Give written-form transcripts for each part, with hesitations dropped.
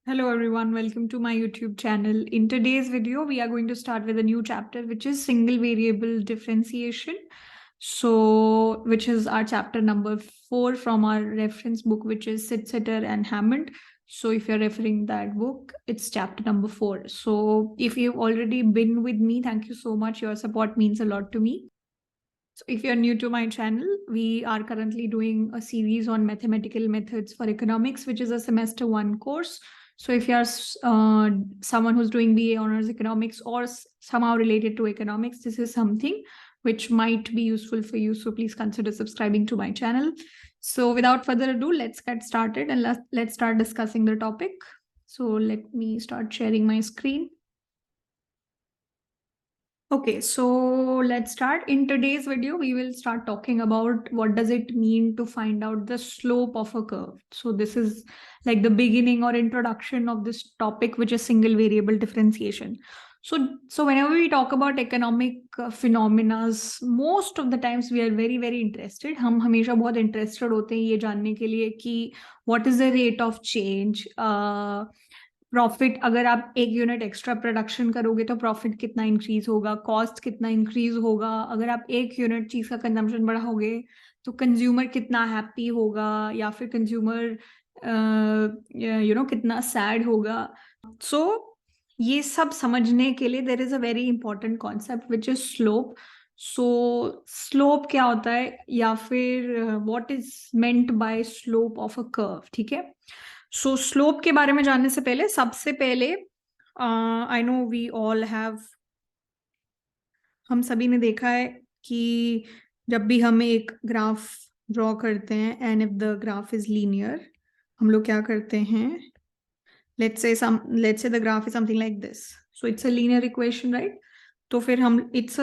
Hello everyone, welcome to my YouTube channel. In today's video, we are going to start with a new chapter, which is single variable differentiation. Which is our chapter number 4 from our reference book, which is Sitter and Hammond. So if you're referring that book, it's chapter number 4. So if you've already been with me, thank you so much. Your support means a lot to me. So if you're new to my channel, we are currently doing a series on mathematical methods for economics, which is a semester 1 course. So if you're someone who's doing BA honors economics or somehow related to economics, this is something which might be useful for you. So please consider subscribing to my channel. So without further ado, let's get started and let's start discussing the topic. So let me start sharing my screen. Okay, so let's start. In today's video, we will start talking about what does it mean to find out the slope of a curve. So this is like the beginning or introduction of this topic, which is single variable differentiation. So whenever we talk about economic phenomena, most of the times we are very, very interested. हम हमेशा बहुत interested होते हैं ये जानने के लिए कि what is the rate of change, profit अगर आप 1 यूनिट एक्स्ट्रा प्रोडक्शन करोगे तो प्रॉफिट कितना इंक्रीज होगा, कॉस्ट कितना इंक्रीज होगा, अगर आप 1 यूनिट चीज का कंजम्पशन बढ़ाओगे तो कंज्यूमर कितना हैप्पी होगा या फिर कंज्यूमर कितना सैड होगा. सो ये सब समझने के लिए there is a very important concept which is slope. So slope क्या होता है या फिर what is meant by slope of a curve. ठीक है, सो स्लोप के बारे में जानने से पहले सबसे पहले I know we all have, हम सभी ने देखा है कि जब भी हम एक ग्राफ ड्रॉ करते हैं and if the graph is linear, हम लोग क्या करते हैं, let's say the graph is something like this. So it's a linear equation, right? तो फिर हम it's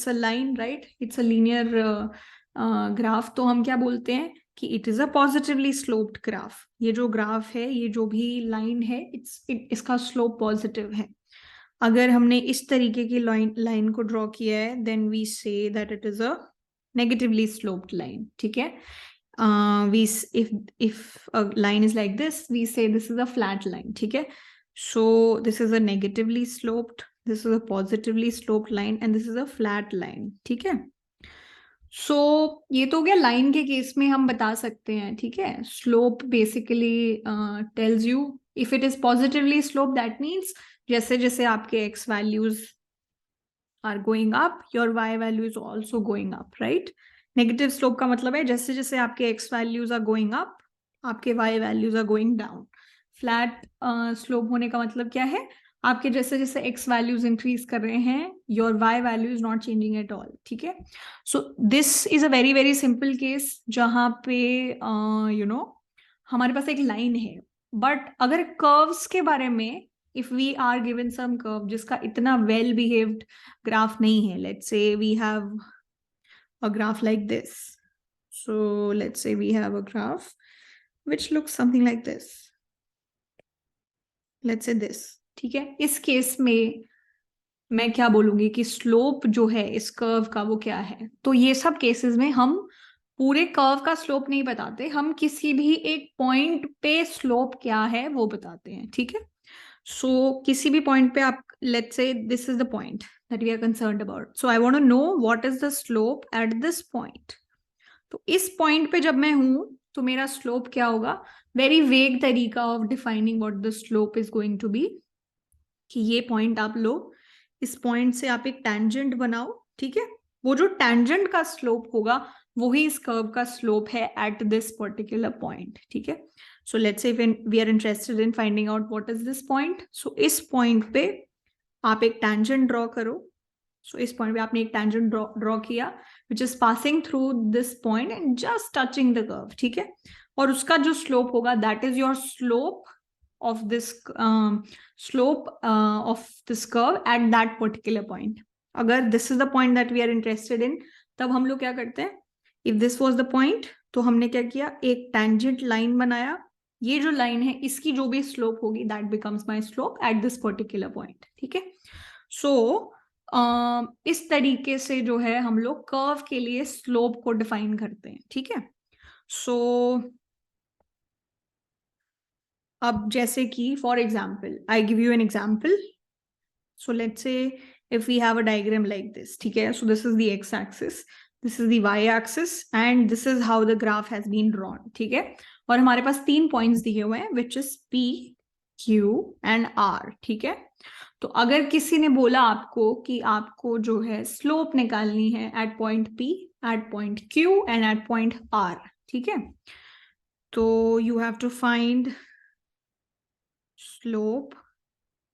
a line, right? It's a linear graph. तो हम क्या बोलते हैं कि it is a positively sloped graph. ये जो ग्राफ है, ये जो भी लाइन है, इसका स्लोप पॉजिटिव है. अगर हमने इस तरीके की लाइन को ड्रॉ किया है, then we say that it is a negatively sloped line. ठीक है, if a line is like this, we say this is a flat line. ठीक है, so this is a negatively sloped, this is a positively sloped line and this is a flat line. ठीक है, सो ये तो हो गया line के case में हम बता सकते हैं. ठीक है, slope basically tells you if it is positively slope, that means जैसे जैसे आपके x values are going up, your Y value is also going up, right. Negative slope का मतलब है जैसे जैसे आपके x values are going up, आपके y values are going down. Flat slope होने का मतलब क्या है, आपके जैसे जैसे एक्स वैल्यूज इंक्रीज कर रहे हैं, your Y value is not changing at all. ठीक है, so this is a very very simple case जहां पे हमारे पास एक लाइन है. बट अगर कर्व्स के बारे में, if we are given some curve जिसका इतना well behaved graph नहीं है, let's say we have a graph like this. So let's say we have a graph which looks something like this. Let's say this. ठीक है, इस case में मैं क्या बोलूंगी कि स्लोप जो है इस कर्व का वो क्या है. तो ये सब केसेस में हम पूरे कर्व का स्लोप नहीं बताते, हम किसी भी एक पॉइंट पे स्लोप क्या है वो बताते हैं. ठीक है, सो किसी भी पॉइंट पे आप, let's say this is the point that we are concerned about, so I want to know what is the slope at this point. तो इस पॉइंट पे जब मैं हूं तो मेरा स्लोप क्या होगा, वेरी वेग तरीका of defining what the slope is going to be, कि ये पॉइंट आप लो, इस पॉइंट से आप एक टैंजेंट बनाओ. ठीक है, वो जो टैंजेंट का स्लोप होगा वही इस कर्व का स्लोप है एट दिस पर्टिकुलर पॉइंट. ठीक है, so let's say we are interested in finding out what is this point. So इस पॉइंट पे आप एक टैंजेंट ड्रॉ करो. सो इस पॉइंट पे आपने एक टैंजेंट ड्रॉ किया which is passing through this point and just touching the curve. ठीक है, और उसका जो स्लोप होगा that is your slope of this slope of this curve at that particular point. अगर this is the point that we are interested in, तब हम लोग क्या करते हैं, if this was the point, तो हमने क्या किया, एक tangent line बनाया. ये जो लाइन है इसकी जो भी स्लोप होगी that becomes my slope at this particular point. ठीक है, सो इस तरीके से जो है हम लोग कर्व के लिए स्लोप को डिफाइन करते हैं. ठीक है, सो अब जैसे कि for example I give you an example. So let's से if we have a diagram like this, ठीक है. So this is the x axis, this is the y axis, and this is how the graph has been drawn, ठीक है. और हमारे पास 3 points दिए हुए हैं which is p, q and r, ठीक है. तो अगर किसी ने बोला आपको कि आपको जो है स्लोप निकालनी है at point p, at point q and at point r, ठीक है. तो you have to find slope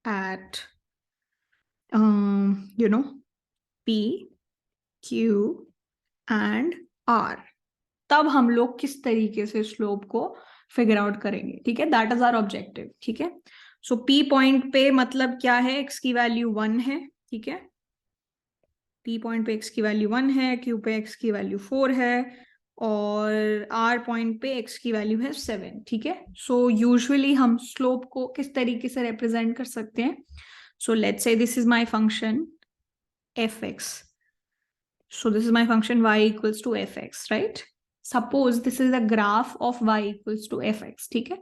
at P, Q and R. तब हम लोग किस तरीके से स्लोप को फिगर आउट करेंगे, ठीक है. दैट इज आवर ऑब्जेक्टिव, ठीक है. सो P पॉइंट पे मतलब क्या है, x की वैल्यू 1 है, ठीक है. P पॉइंट पे x की वैल्यू 1 है, Q पे x की वैल्यू 4 है, और R पॉइंट पे x की वैल्यू है 7, ठीक है. सो यूजुअली हम स्लोप को किस तरीके से रिप्रेजेंट कर सकते हैं. So let's say this is my function fx. So this is my function y equals to fx, right? Suppose this is a graph of y equals to fx, ठीक है.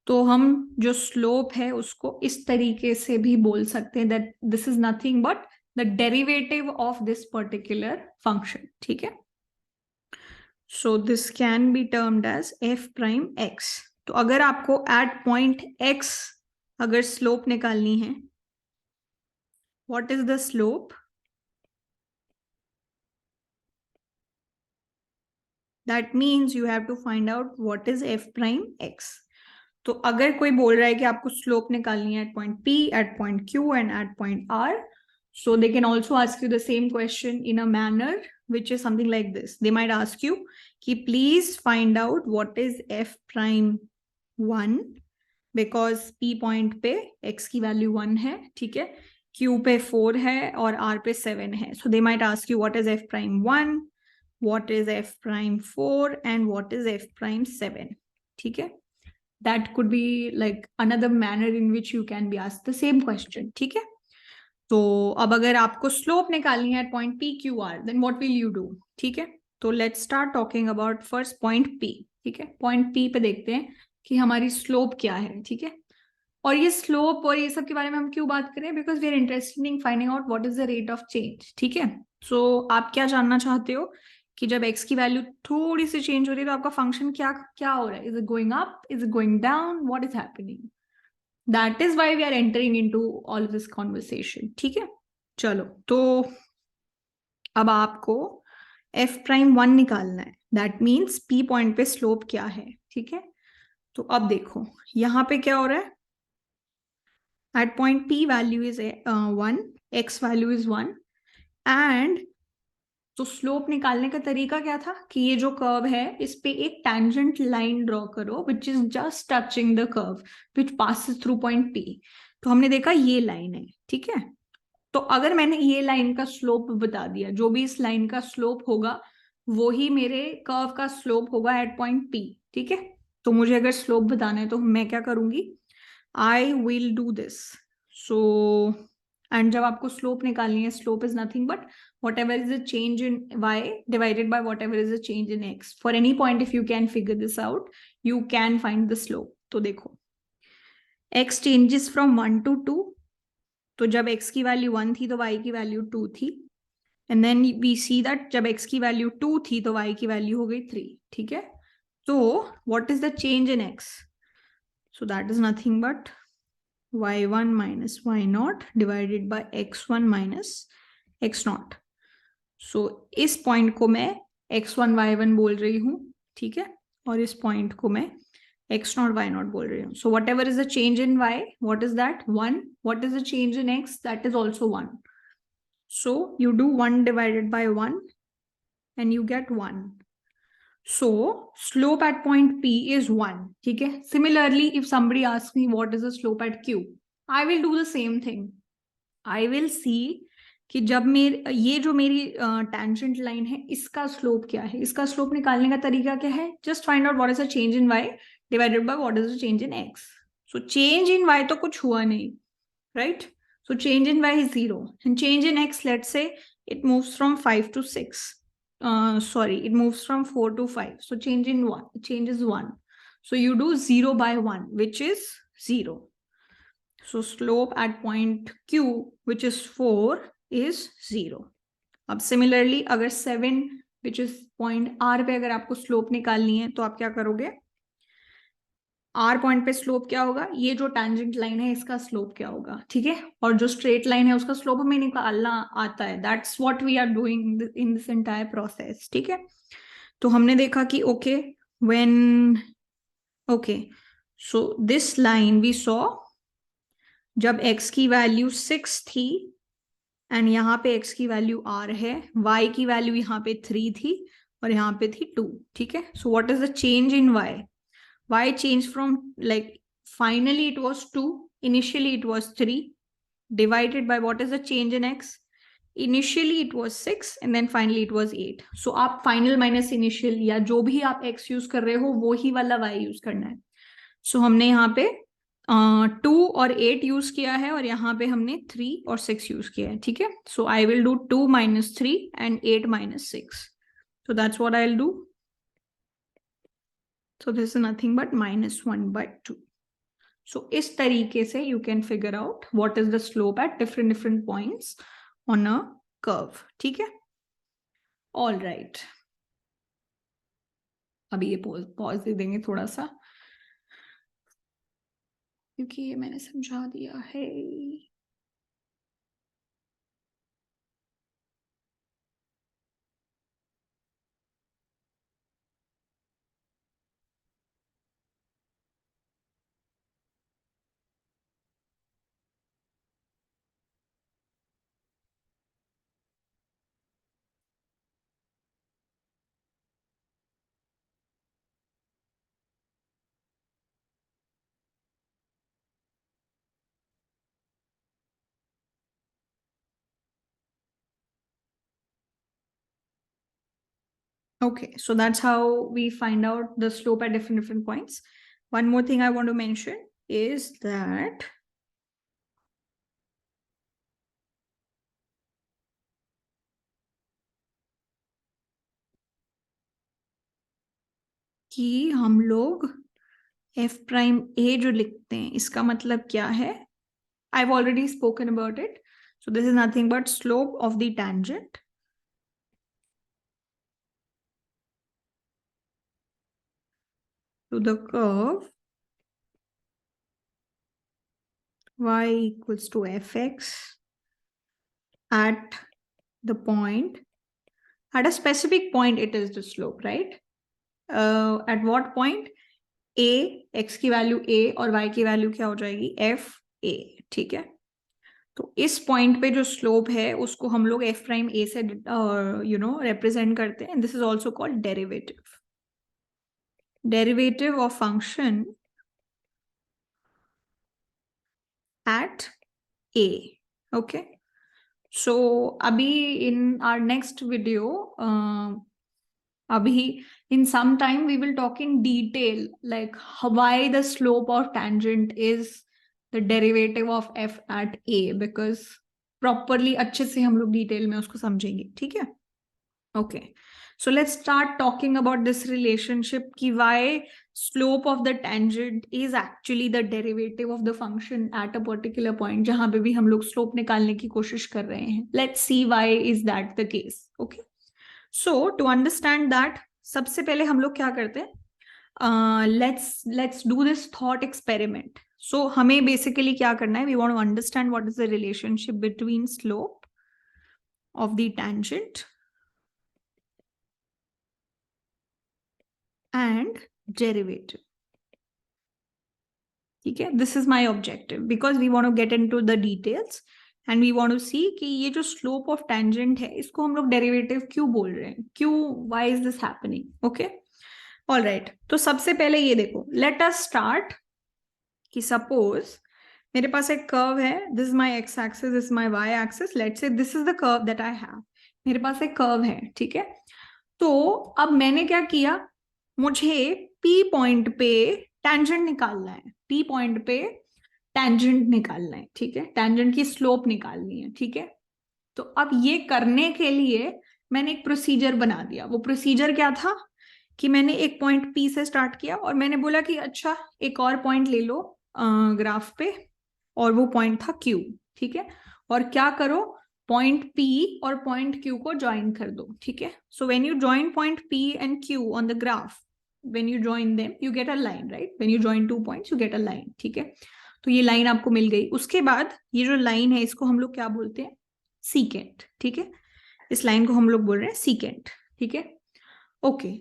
तो हम जो स्लोप है उसको इस तरीके से भी बोल सकते हैं that this is nothing but the derivative of this particular function, ठीक है. So this can be termed as f prime x. तो अगर आपको at point x अगर स्लोप निकालनी है, what is the slope? That means you have to find out what is f prime x. तो अगर कोई बोल रहा है कि आपको स्लोप निकालनी है at point p, at point q and at point r, so they can also ask you the same question in a manner which is something like this. They might ask you कि please find out what is f prime 1 because p point पे x की value 1 है, ठीक है, q पे 4 है और r पे 7 है. So they might ask you what is f prime 1, what is f prime 4 and what is f prime 7, ठीक है. That could be like another manner in which you can be asked the same question, ठीक है. तो अब अगर आपको slope निकालनी है at point p q r, then what will you do, ठीक है. तो let's start talking about first point p, ठीक है. point p पे देखते हैं कि हमारी स्लोप क्या है, ठीक है. और ये स्लोप और ये सब के बारे में हम क्यों बात करें, because we are interested in finding out what is the rate of change, ठीक है. सो आप क्या जानना चाहते हो कि जब x की वैल्यू थोड़ी सी चेंज हो रही है तो आपका फंक्शन क्या क्या हो रहा है, is it going up, is it going down, what is happening. That is why we are entering into all this conversation, ठीक है. चलो, तो अब आपको f प्राइम 1 निकालना है. दैट मीन्स p पॉइंट पे स्लोप क्या है, ठीक है. तो अब देखो यहाँ पे क्या हो रहा है. At point p value is 1, x value is 1, and तो स्लोप निकालने का तरीका क्या था कि ये जो कर्व है इस पे एक टैंजेंट लाइन ड्रॉ करो which is just touching the curve which passes through point p. तो हमने देखा ये लाइन है, ठीक है. तो अगर मैंने ये लाइन का स्लोप बता दिया, जो भी इस लाइन का स्लोप होगा वो ही मेरे कर्व का स्लोप होगा एट पॉइंट p, ठीक है. तो मुझे अगर स्लोप बताना है तो मैं क्या करूंगी, I will do this. So, and जब आपको स्लोप निकालनी है, slope is nothing but whatever is the change in y divided by whatever is the change in x. For any point, if you can figure this out, you can find the slope. तो देखो, x changes from 1 to 2. तो जब x की value 1 थी तो y की value 2 थी. And then we see that जब x की वैल्यू 2 थी तो y की वैल्यू हो गई 3, ठीक है. तो what is the change in x? So that is nothing but y1 minus y0 divided by x1 minus x0. So इस पॉइंट को मैं x1 y1 बोल रही हूँ, ठीक है, और इस पॉइंट को मैं x0 y0 बोल रही हूँ. So whatever is the change in y, what is that? 1. What is the change in x? That is also 1. So you do 1 divided by 1 and you get 1. So slope at point P is 1, ठीक है. Similarly, if somebody asks me what is the slope at Q, I will do the same thing. I will see कि जब ये जो मेरी tangent line है इसका slope क्या है. इसका स्लोप निकालने का तरीका क्या है, just find out what is the change in y divided by what is the change in x. So change in y तो कुछ हुआ नहीं, right? So change in y is 0 and change in x, let's say it moves from 5 to 6. Sorry, it moves from 4 to 5. So change is 1. So you do 0 by 1, which is 0. So slope at point Q, which is 4, is 0. अब similarly अगर 7, which is point R पे अगर आपको slope निकालनी है तो आप क्या करोगे? R पॉइंट पे स्लोप क्या होगा? ये जो टेंजेंट लाइन है इसका स्लोप क्या होगा? ठीक है, और जो स्ट्रेट लाइन है उसका स्लोप हमें निकालना आता है. That's what we are doing in this entire process. ठीक है, तो हमने देखा कि okay when okay so this line we saw जब x की वैल्यू 6 थी एंड यहाँ पे x की वैल्यू r है, y की वैल्यू यहाँ पे 3 थी और यहाँ पे थी 2. ठीक है, so what is the change in y changed from, like, finally it was 2, initially it was 3, divided by what is the change in x? Initially it was 6 and then finally it was 8. So आप final minus initial या जो भी आप x use कर रहे हो वो ही वाला y यूज करना है. So हमने यहाँ पे 2 और 8 यूज किया है और यहाँ पे हमने 3 और 6 यूज किया है. ठीक है, so I will do 2 minus 3 and 8 minus 6. So that's what I'll do. So this is nothing but minus 1 by 2. So इस तरीके से you can figure out what is the slope at different points on a curve. ठीक है, all right. अभी ये pause दे देंगे थोड़ा सा क्योंकि ये मैंने समझा दिया है. Okay, so that's how we find out the slope at different points. One more thing I want to mention is that कि हम लोग f prime a जो लिखते हैं इसका मतलब क्या है? I've already spoken about it. So this is nothing but slope of the tangent to the curve y equals to fx at the point, at a specific point it is the slope, right? At what point? a, x की value a और y की value क्या हो जाएगी? f a. ठीक है, तो इस पॉइंट पे जो स्लोप है उसको हम लोग f प्राइम a से रिप्रेजेंट करते हैं. This is also called derivative of function at a. Okay, so abhi in our next video, abhi in some time we will talk in detail like why the slope of tangent is the derivative of f at a, because properly अच्छे से हम लोग detail में उसको समझेंगे. ठीक है, okay, so let's start talking about this relationship ki why slope of the tangent is actually the derivative of the function at a particular point jahan pe bhi hum log slope nikalne ki koshish kar rahe hain. Let's see why is that the case. Okay, so to understand that सबसे पहले हम लोग क्या करते हैं, let's do this thought experiment. So हमें basically क्या करना है? We want to understand what is the relationship between slope of the tangent and derivative. ठीक है, this is my objective because we want to get into the details and we want to see कि ये जो slope of tangent है इसको हम लोग derivative क्यों बोल रहे हैं, क्यों, why is this happening. Okay, all right, तो सबसे पहले ये देखो, let us start कि suppose मेरे पास एक कर्व है, this is my x axis, this is my y axis, let's say this is the curve that I have. मेरे पास एक कर्व है. ठीक है, तो अब मैंने क्या किया, मुझे P पॉइंट पे टेंजेंट निकालना है. P पॉइंट पे टेंजेंट निकालना है. ठीक है, टेंजेंट की स्लोप निकालनी है. ठीक है, तो अब ये करने के लिए मैंने एक प्रोसीजर बना दिया. वो प्रोसीजर क्या था कि मैंने एक पॉइंट P से स्टार्ट किया और मैंने बोला कि अच्छा एक और पॉइंट ले लो ग्राफ पे, और वो पॉइंट था Q, ठीक है। और क्या करो, पॉइंट P और पॉइंट Q को ज्वाइन कर दो, ठीक है। सो when you join point P and Q on the graph, when you join them you get a line, right. When you join 2 points you get a line, ठीक है। तो ये लाइन आपको मिल गई। उसके बाद ये जो लाइन है इसको हम लोग क्या बोलते हैं, सीकेंट, ठीक है। इस लाइन को हम लोग बोल रहे हैं सीकेंट, ठीक है। ओके,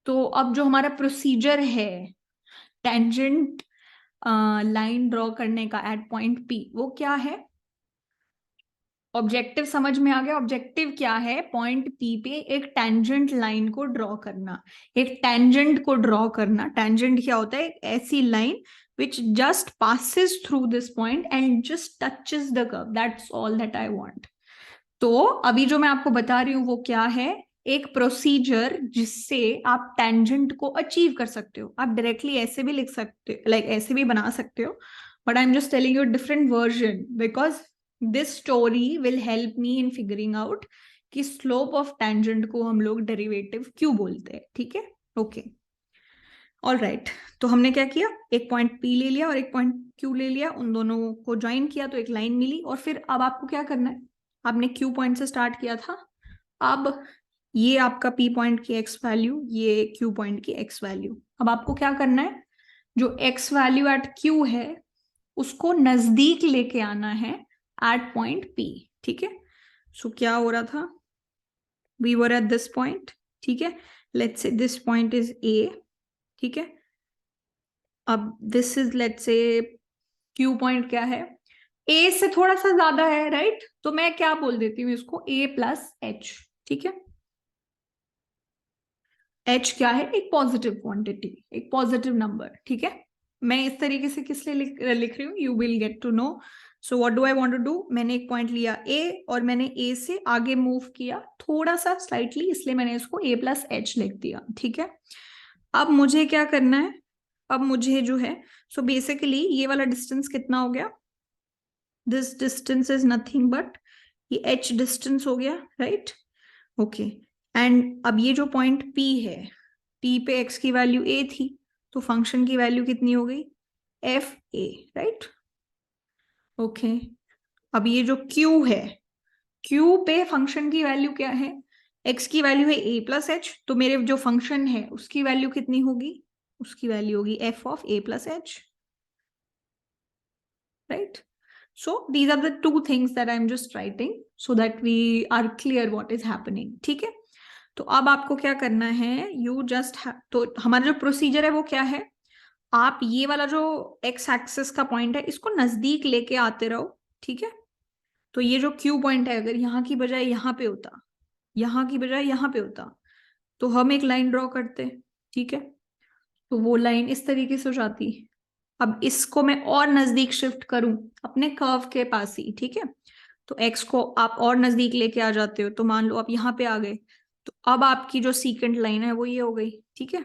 तो अब जो हमारा प्रोसीजर है टेंजेंट लाइन ड्रॉ करने का एट पॉइंट P, वो क्या है। ऑब्जेक्टिव समझ में आ गया। ऑब्जेक्टिव क्या है, पॉइंट P पे एक टेंजेंट लाइन को ड्रॉ करना, एक टेंजेंट को ड्रॉ करना। टेंजेंट क्या होता है, एक ऐसी line which just passes through this point and just touches the curve. That's all that I want. तो अभी जो मैं आपको बता रही हूँ वो क्या है, एक प्रोसीजर जिससे आप टेंजेंट को अचीव कर सकते हो। आप डायरेक्टली ऐसे भी लिख सकते हो, लाइक ऐसे भी बना सकते हो, but I am just telling you different version because this story will help me in figuring out कि स्लोप ऑफ टेंजेंट को हम लोग डेरिवेटिव क्यों बोलते हैं, ठीक है। Okay, all right. तो हमने क्या किया, एक पॉइंट P ले लिया और एक पॉइंट Q ले लिया, उन दोनों को ज्वाइन किया तो एक लाइन मिली। और फिर अब आपको क्या करना है, आपने Q पॉइंट से स्टार्ट किया था, अब ये आपका P पॉइंट की x वैल्यू, ये Q पॉइंट की x वैल्यू। अब आपको क्या करना है, जो x वैल्यू एट Q है उसको नजदीक लेके आना है एट पॉइंट P, ठीक है। सो क्या हो रहा था, we were at this point, ठीक है। Let's say this point is A, ठीक है। अब this is let's say Q point क्या है, A से थोड़ा सा ज्यादा है, राइट। तो मैं क्या बोल देती हूँ इसको, A प्लस H, ठीक है। H क्या है, एक पॉजिटिव क्वांटिटी, एक पॉजिटिव नंबर, ठीक है। मैं इस तरीके से किस लिए लिख रही हूँ, you will get to know. So what do I want to do, मैंने एक पॉइंट लिया A और मैंने A से आगे मूव किया थोड़ा सा स्लाइटली, इसलिए मैंने इसको A प्लस H लिख दिया, ठीक है। अब मुझे क्या करना है, अब मुझे जो है, सो बेसिकली ये वाला डिस्टेंस कितना हो गया, this distance is nothing but ये H डिस्टेंस हो गया, राइट। ओके, एंड अब ये जो पॉइंट P है, P पे x की वैल्यू A थी, तो फंक्शन की वैल्यू कितनी हो गई, FA, राइट। ओके, अब ये जो Q है, Q पे फंक्शन की वैल्यू क्या है, x की वैल्यू है A प्लस H, तो मेरे जो फंक्शन है उसकी वैल्यू कितनी होगी, उसकी वैल्यू होगी f of A plus H, right. So these are the two things that I'm just writing so that we are clear what is happening, ठीक है। तो अब आपको क्या करना है, यू जस्ट, तो हमारा जो प्रोसीजर है वो क्या है, आप ये वाला जो एक्स एक्सिस का पॉइंट है इसको नजदीक लेके आते रहो, ठीक है। तो ये जो Q पॉइंट है अगर यहाँ की बजाय यहाँ पे होता, यहाँ की बजाय यहाँ पे होता, तो हम एक लाइन ड्रॉ करते, ठीक है। तो वो लाइन इस तरीके से हो जाती। अब इसको मैं और नजदीक शिफ्ट करूं अपने कर्व के पास ही, ठीक है। तो एक्स को आप और नजदीक लेके आ जाते हो, तो मान लो आप यहाँ पे आ गए, तो अब आपकी जो सीकेंट लाइन है वो ये हो गई, ठीक है।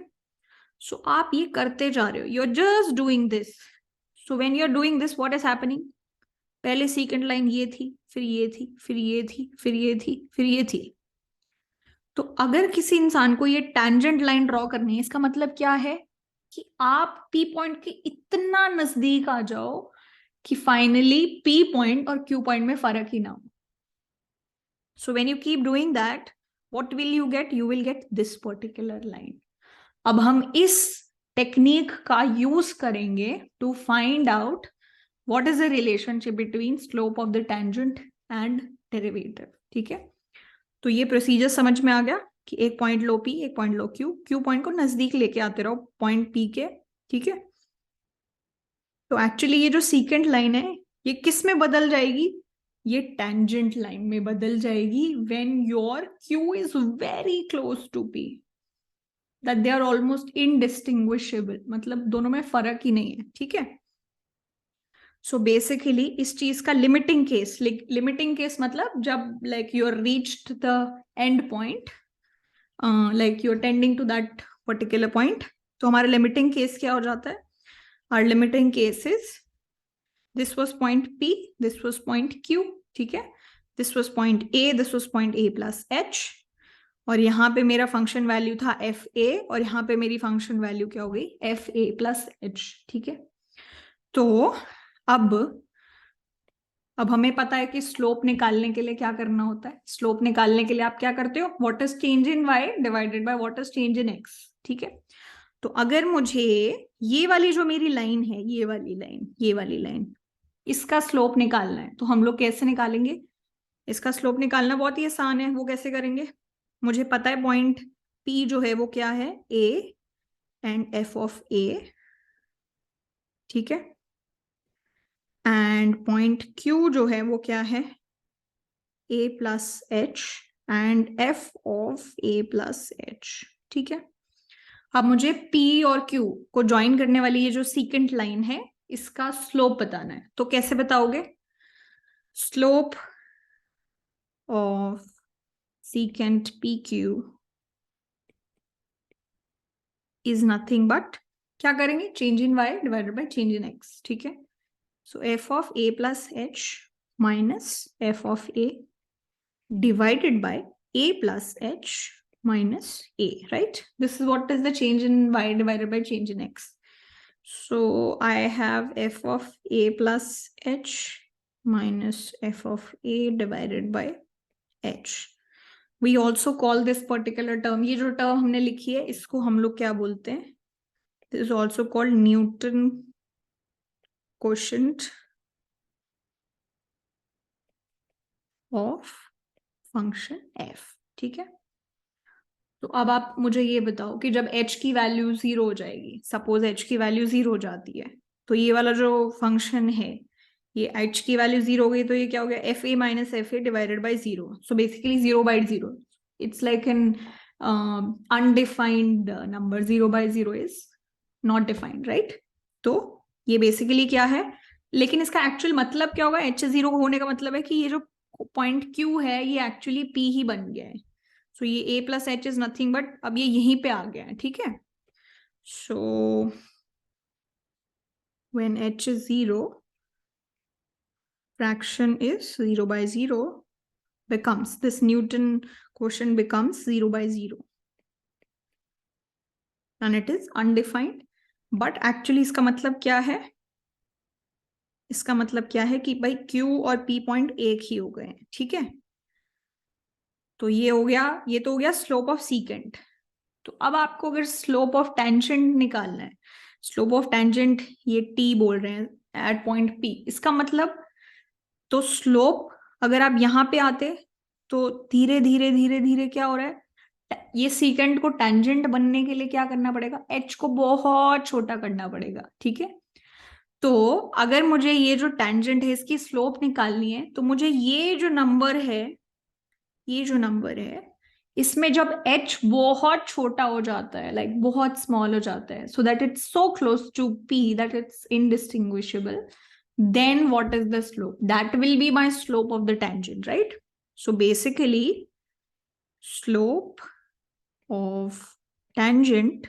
सो आप ये करते जा रहे हो, you are just doing this. So when you are doing this what is happening, पहले सीकेंट लाइन ये थी, फिर ये थी, फिर ये थी, फिर ये थी, फिर ये थी। तो अगर किसी इंसान को ये टैंजेंट लाइन ड्रॉ करनी है, इसका मतलब क्या है कि आप P पॉइंट के इतना नजदीक आ जाओ कि फाइनली P पॉइंट और Q पॉइंट में फर्क ही ना हो। So when you keep doing that, what will you get, you will get this particular line. अब हम इस टेक्निक का यूज करेंगे to find out what is the relationship between slope of the tangent and derivative, ठीक है। तो ये procedure समझ में आ गया कि एक पॉइंट लो P, एक पॉइंट लो Q, Q पॉइंट को नजदीक लेके आते रहो पॉइंट P के, ठीक है। तो एक्चुअली ये जो सीकेंट लाइन है ये किस में बदल जाएगी, ये टेंजेंट लाइन में बदल जाएगी when your Q is very close to P, that they are almost indistinguishable, मतलब दोनों में फर्क ही नहीं है, ठीक है। सो बेसिकली इस चीज का लिमिटिंग केस मतलब जब like you are reached the end point, like you are tending to that particular point, तो हमारा लिमिटिंग केस क्या हो जाता है, our limiting case is this was point P, this was point Q, ठीक है। This was point A, this was point A plus H, और यहाँ पे मेरा फंक्शन वैल्यू था एफ ए, और यहाँ पे मेरी फंक्शन वैल्यू क्या हो गई, एफ ए प्लस एच। ठीक है, तो अब हमें पता है कि स्लोप निकालने के लिए क्या करना होता है। स्लोप निकालने के लिए आप क्या करते हो, what is change in Y divided by what is change in X. ठीक है, तो अगर मुझे ये वाली जो मेरी लाइन है, ये वाली लाइन इसका स्लोप निकालना है, तो हम लोग कैसे निकालेंगे। इसका स्लोप निकालना बहुत ही आसान है। वो कैसे करेंगे, मुझे पता है पॉइंट P जो है वो क्या है, A and F of A। ठीक है, एंड पॉइंट Q जो है वो क्या है, A plus H and F of A plus H. ठीक है, अब मुझे P और Q को ज्वाइन करने वाली ये जो सीकेंट लाइन है, इसका स्लोप बताना है। तो कैसे बताओगे, slope of secant PQ is nothing but, क्या करेंगे, change in y divided by change in x। ठीक है, सो f of a plus H minus f of a divided by a plus h minus a, right? This is what is the change in y divided by change in x. So I have f of a plus h minus f of a divided by h. We also call this particular term, ये जो term हमने लिखी है इसको हम लोग क्या बोलते हैं, this is also called Newton quotient of function f। ठीक है, तो अब आप मुझे ये बताओ कि जब h की वैल्यू 0 हो जाएगी, सपोज h की वैल्यू 0 हो जाती है, तो ये वाला जो फंक्शन है, ये h की वैल्यू 0 हो गई, तो ये क्या हो गया, F A minus F A divided by 0। So basically 0/0, it's like an undefined number. 0/0 is not defined, right? तो ये बेसिकली क्या है, लेकिन इसका एक्चुअल मतलब क्या होगा, h0 होने का मतलब है कि ये जो पॉइंट Q है ये एक्चुअली P ही बन गया है। सो ये a plus H is nothing but, अब ये यहीं पे आ गया है। ठीक है, so when h is 0, fraction is 0/0 becomes, this Newton quotient becomes 0/0 and it is undefined। but actually इसका मतलब क्या है, इसका मतलब क्या है कि भाई Q और P पॉइंट एक ही हो गए हैं। ठीक है, तो ये हो गया, ये तो हो गया स्लोप ऑफ सीकेंट। तो अब आपको अगर स्लोप ऑफ टेंजेंट निकालना है, स्लोप ऑफ टेंजेंट ये T बोल रहे हैं एट पॉइंट P, इसका मतलब, तो स्लोप अगर आप यहां पे आते तो धीरे धीरे धीरे धीरे क्या हो रहा है, ये सीकेंट को टेंजेंट बनने के लिए क्या करना पड़ेगा, h को बहुत छोटा करना पड़ेगा। ठीक है, तो अगर मुझे ये जो टेंजेंट है इसकी स्लोप निकालनी है, तो मुझे ये जो नंबर है, ये जो नंबर है, इसमें जब h बहुत छोटा हो जाता है, लाइक बहुत स्मॉल हो जाता है, so that it's so close to p that it's indistinguishable, then what is the slope, that will be my slope of the tangent, right? So basically slope of tangent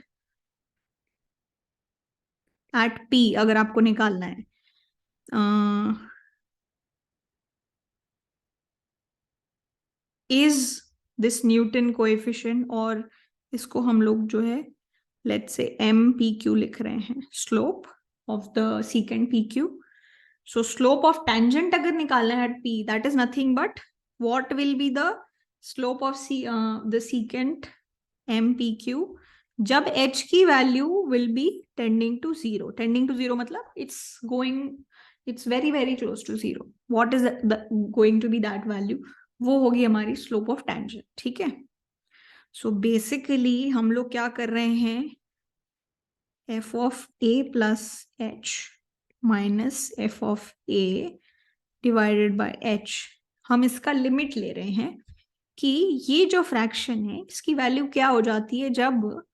at p अगर आपको निकालना है, is this Newton coefficient, और इसको हम लोग जो है लेट्स से MPQ लिख रहे हैं, slope of the secant PQ। So slope of tangent अगर निकालना है at P, that is nothing but what will be the slope of the secant MPQ जब h की वैल्यू will be tending to 0। Tending to 0 मतलब it's going, it's very very close to 0। What is going to be that value, वो होगी हमारी slope of tangent. ठीक है, so basically हम लोग क्या कर रहे हैं, f of a plus H minus F of a divided by h, हम इसका लिमिट ले रहे हैं कि ये जो फ्रैक्शन है इसकी वैल्यू क्या हो जाती है जब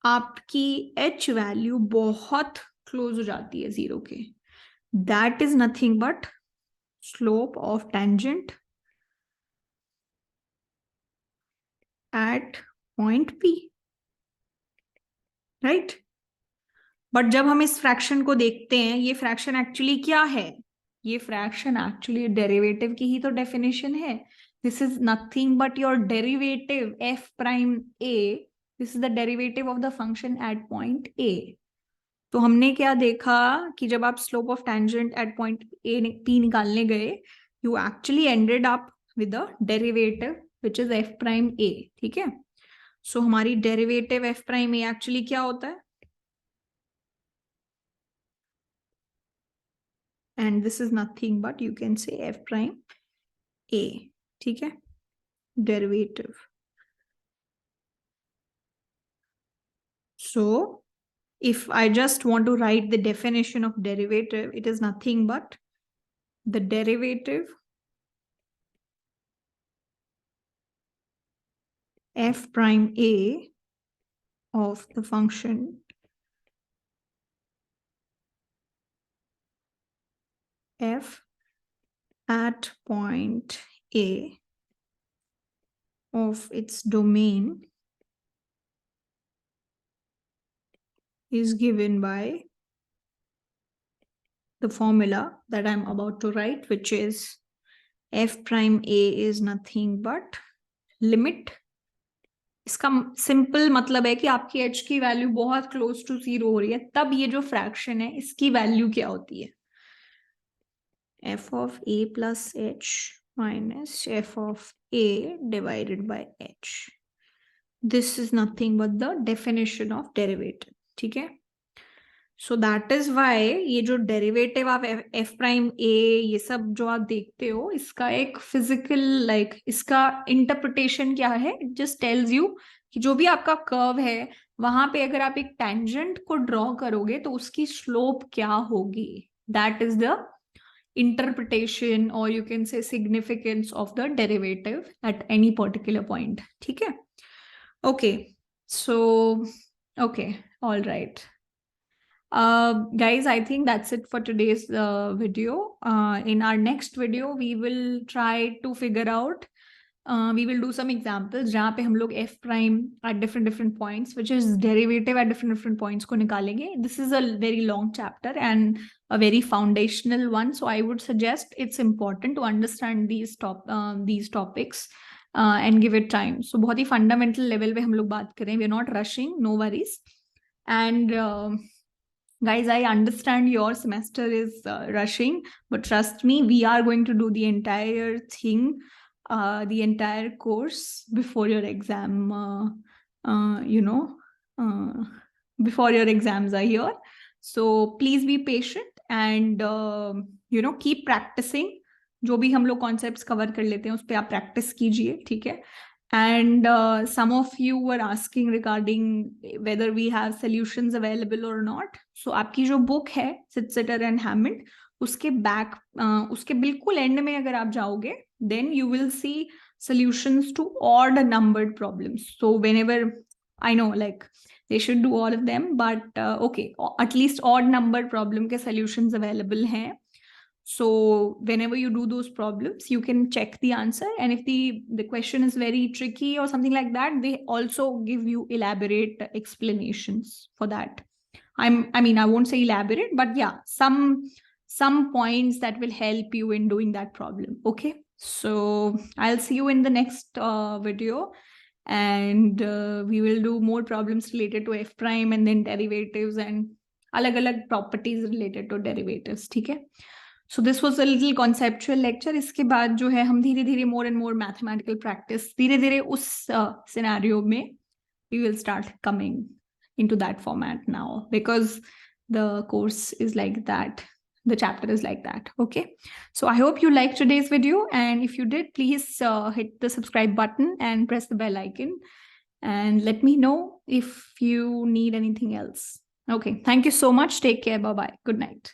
आपकी h वैल्यू बहुत क्लोज हो जाती है 0 के। That is nothing but slope of tangent at point P, right? But जब हम इस फ्रैक्शन को देखते हैं, ये फ्रैक्शन एक्चुअली क्या है, ये फ्रैक्शन एक्चुअली डेरिवेटिव की ही तो डेफिनेशन है। this is nothing but your derivative f prime a. This is the derivative of the function at point a. तो हमने क्या देखा कि जब आप slope of tangent at point A P निकालने गए, you actually ended up with the derivative which is f prime a. ठीक है, सो हमारी derivative f prime a actually क्या होता है, and this is nothing but you can say f prime a. ठीक है, derivative. So if I just want to write the definition of derivative, it is nothing but the derivative f prime a of the function f at point a of its domain is given by the formula that I'm about to write, which is f prime a is nothing but limit. इसका simple मतलब है कि आपकी h की value बहुत close to 0 हो रही है, तब ये जो फ्रैक्शन है इसकी वैल्यू क्या होती है, f of a plus h minus f of a divided by h. This is nothing but the definition of derivative. ठीक है, सो दैट इज वाई ये जो डेरिवेटिव ऑफ एफ प्राइम ए ये सब जो आप देखते हो, इसका एक फिजिकल इसका इंटरप्रिटेशन क्या है, इट जस्ट टेल्स यू कि जो भी आपका कर्व है वहां पे अगर आप एक टेंजेंट को ड्रॉ करोगे तो उसकी स्लोप क्या होगी. दैट इज द इंटरप्रिटेशन और यू कैन से significance of the derivative at any particular point. ठीक है, okay, so okay, all right. Guys, I think that's it for today's video. In our next video, we will try to figure out, we will do some examples जहाँ पे हम लोग f prime at different points, which is derivative at different points को निकालेंगे. This is a very long chapter and a very foundational one, so I would suggest it's important to understand these topics and give it time. So बहुत ही fundamental level पे हम लोग बात करें. We are not rushing, no worries. And guys, I understand your semester is rushing, but trust me, we are going to do the entire thing, the entire course before your exam, before your exams are here. So please be patient and, keep practicing. जो भी हम लोग concepts cover कर लेते हैं उस पर आप practice कीजिए. ठीक है, and some of you were asking regarding whether we have solutions available or not. So आपकी जो book है Sitter and Hammond, उसके उसके बिल्कुल end में अगर आप जाओगे, then you will see solutions to odd numbered problems. So whenever, I know they should do all of them, but okay, at least odd numbered problem के solutions available हैं. So whenever you do those problems, you can check the answer, and if the question is very tricky or something like that, they also give you elaborate explanations for that. I won't say elaborate, but yeah, some points that will help you in doing that problem. Okay, so I'll see you in the next video, and we will do more problems related to f prime and then derivatives and अलग-अलग properties related to derivatives. ठीक है, so this was a little conceptual lecture. इसके बाद जो है हम धीरे धीरे more and more mathematical practice, धीरे धीरे उस scenario में we will start coming into that format now, because the course is like that, the chapter is like that. Okay, so I hope you liked today's video, and if you did, please hit the subscribe button and press the bell icon, and let me know if you need anything else. Okay, thank you so much. Take care. Bye bye. Good night.